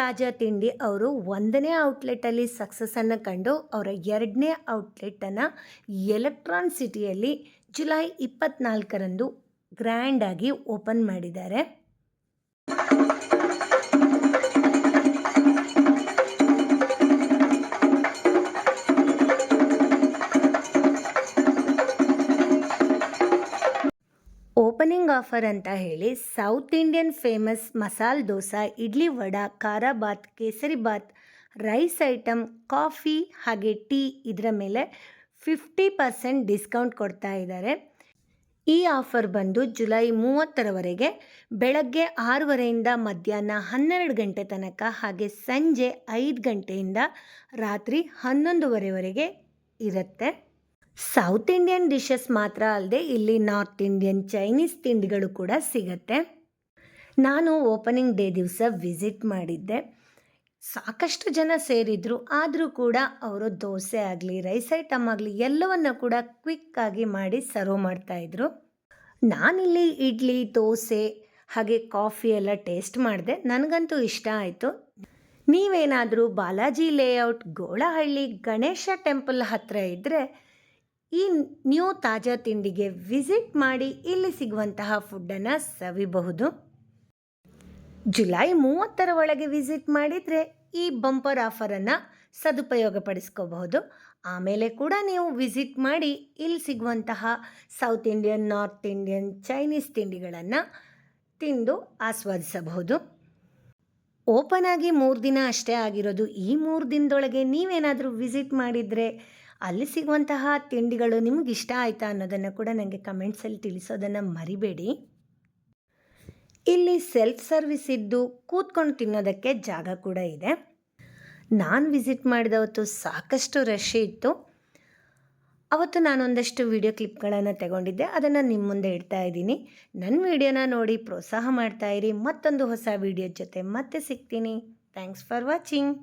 ತಾಜಾ ತಿಂಡಿ ಅವರು 1ನೇ ಔಟ್ಲೆಟಲ್ಲಿ ಸಕ್ಸಸ್ಸನ್ನು ಕಂಡು ಅವರ 2ನೇ ಔಟ್ಲೆಟನ್ನು ಎಲೆಕ್ಟ್ರಾನ್ ಸಿಟಿಯಲ್ಲಿ ಜುಲೈ 24ರಂದು ಗ್ರ್ಯಾಂಡಾಗಿ ಓಪನ್ ಮಾಡಿದ್ದಾರೆ. ಓಪನಿಂಗ್ ಆಫರ್ ಅಂತ ಹೇಳಿ south Indian famous masala dosa, idli vada, ಖಾರ Baat, kesari bath, rice item, coffee ಹಾಗೆ ಟೀ ಇದರ ಮೇಲೆ 50% ಡಿಸ್ಕೌಂಟ್ ಕೊಡ್ತಾ ಇದ್ದಾರೆ. ಈ ಆಫರ್ ಬಂದು ಜುಲೈ 30ರವರೆಗೆ ಬೆಳಗ್ಗೆ 6:30ಯಿಂದ ಮಧ್ಯಾಹ್ನ 12 ಗಂಟೆ ತನಕ ಹಾಗೆ ಸಂಜೆ 5 ಗಂಟೆಯಿಂದ ರಾತ್ರಿ 11:30ವರೆಗೆ ಇರುತ್ತೆ. ಸೌತ್ ಇಂಡಿಯನ್ ಡಿಶಸ್ ಮಾತ್ರ ಅಲ್ಲದೆ ಇಲ್ಲಿ ನಾರ್ತ್ ಇಂಡಿಯನ್, ಚೈನೀಸ್ ತಿಂಡಿಗಳು ಕೂಡ ಸಿಗತ್ತೆ. ನಾನು ಓಪನಿಂಗ್ ಡೇ ದಿವಸ ವಿಸಿಟ್ ಮಾಡಿದ್ದೆ. ಸಾಕಷ್ಟು ಜನ ಸೇರಿದ್ರು. ಆದರೂ ಕೂಡ ಅವರು ದೋಸೆ ಆಗಲಿ, ರೈಸ್ ಐಟಮ್ ಆಗಲಿ ಎಲ್ಲವನ್ನು ಕೂಡ ಕ್ವಿಕ್ಕಾಗಿ ಮಾಡಿ ಸರ್ವ್ ಮಾಡ್ತಾಯಿದ್ರು. ನಾನಿಲ್ಲಿ ಇಡ್ಲಿ, ದೋಸೆ ಹಾಗೆ ಕಾಫಿ ಎಲ್ಲ ಟೇಸ್ಟ್ ಮಾಡಿದೆ. ನನಗಂತೂ ಇಷ್ಟ ಆಯಿತು. ನೀವೇನಾದರೂ ಬಾಲಾಜಿ ಲೇಔಟ್, ಗೋಳಹಳ್ಳಿ, ಗಣೇಶ ಟೆಂಪಲ್ ಹತ್ತಿರ ಇದ್ದರೆ ಈ ನ್ಯೂ ತಾಜಾ ತಿಂಡಿಗೆ ವಿಸಿಟ್ ಮಾಡಿ ಇಲ್ಲಿ ಸಿಗುವಂತಹ ಫುಡ್ಡನ್ನು ಸವಿಬಹುದು. ಜುಲೈ 30ರ ಒಳಗೆ ವಿಸಿಟ್ ಮಾಡಿದರೆ ಈ ಬಂಪರ್ ಆಫರನ್ನು ಸದುಪಯೋಗಪಡಿಸ್ಕೋಬಹುದು. ಆಮೇಲೆ ಕೂಡ ನೀವು ವಿಸಿಟ್ ಮಾಡಿ ಇಲ್ಲಿ ಸಿಗುವಂತಹ south Indian, north Indian, Chinese ತಿಂಡಿಗಳನ್ನು ತಿಂದು ಆಸ್ವಾದಿಸಬಹುದು. ಓಪನ್ ಆಗಿ 3 ದಿನ ಅಷ್ಟೇ ಆಗಿರೋದು. ಈ 3 ದಿನದೊಳಗೆ ನೀವೇನಾದರೂ ವಿಸಿಟ್ ಮಾಡಿದರೆ ಅಲ್ಲಿ ಸಿಗುವಂತಹ ತಿಂಡಿಗಳು ನಿಮ್ಗೆ ಇಷ್ಟ ಆಯಿತಾ ಅನ್ನೋದನ್ನು ಕೂಡ ನನಗೆ ಕಮೆಂಟ್ಸಲ್ಲಿ ತಿಳಿಸೋದನ್ನು ಮರಿಬೇಡಿ. ಇಲ್ಲಿ ಸೆಲ್ಫ್ ಸರ್ವಿಸ್ ಇದ್ದು ಕೂತ್ಕೊಂಡು ತಿನ್ನೋದಕ್ಕೆ ಜಾಗ ಕೂಡ ಇದೆ. ನಾನು ವಿಸಿಟ್ ಮಾಡಿದ ಹೊತ್ತು ಸಾಕಷ್ಟು ರಶ್ ಇತ್ತು. ಅವತ್ತು ನಾನೊಂದಷ್ಟು ವಿಡಿಯೋ ಕ್ಲಿಪ್ಗಳನ್ನು ತಗೊಂಡಿದ್ದೆ, ಅದನ್ನು ನಿಮ್ಮ ಮುಂದೆ ಇಡ್ತಾ ಇದ್ದೀನಿ. ನನ್ನ ವಿಡಿಯೋನ ನೋಡಿ ಪ್ರೋತ್ಸಾಹ ಮಾಡ್ತಾಯಿರಿ. ಮತ್ತೊಂದು ಹೊಸ ವಿಡಿಯೋ ಜೊತೆ ಮತ್ತೆ ಸಿಗ್ತೀನಿ. Thanks for watching.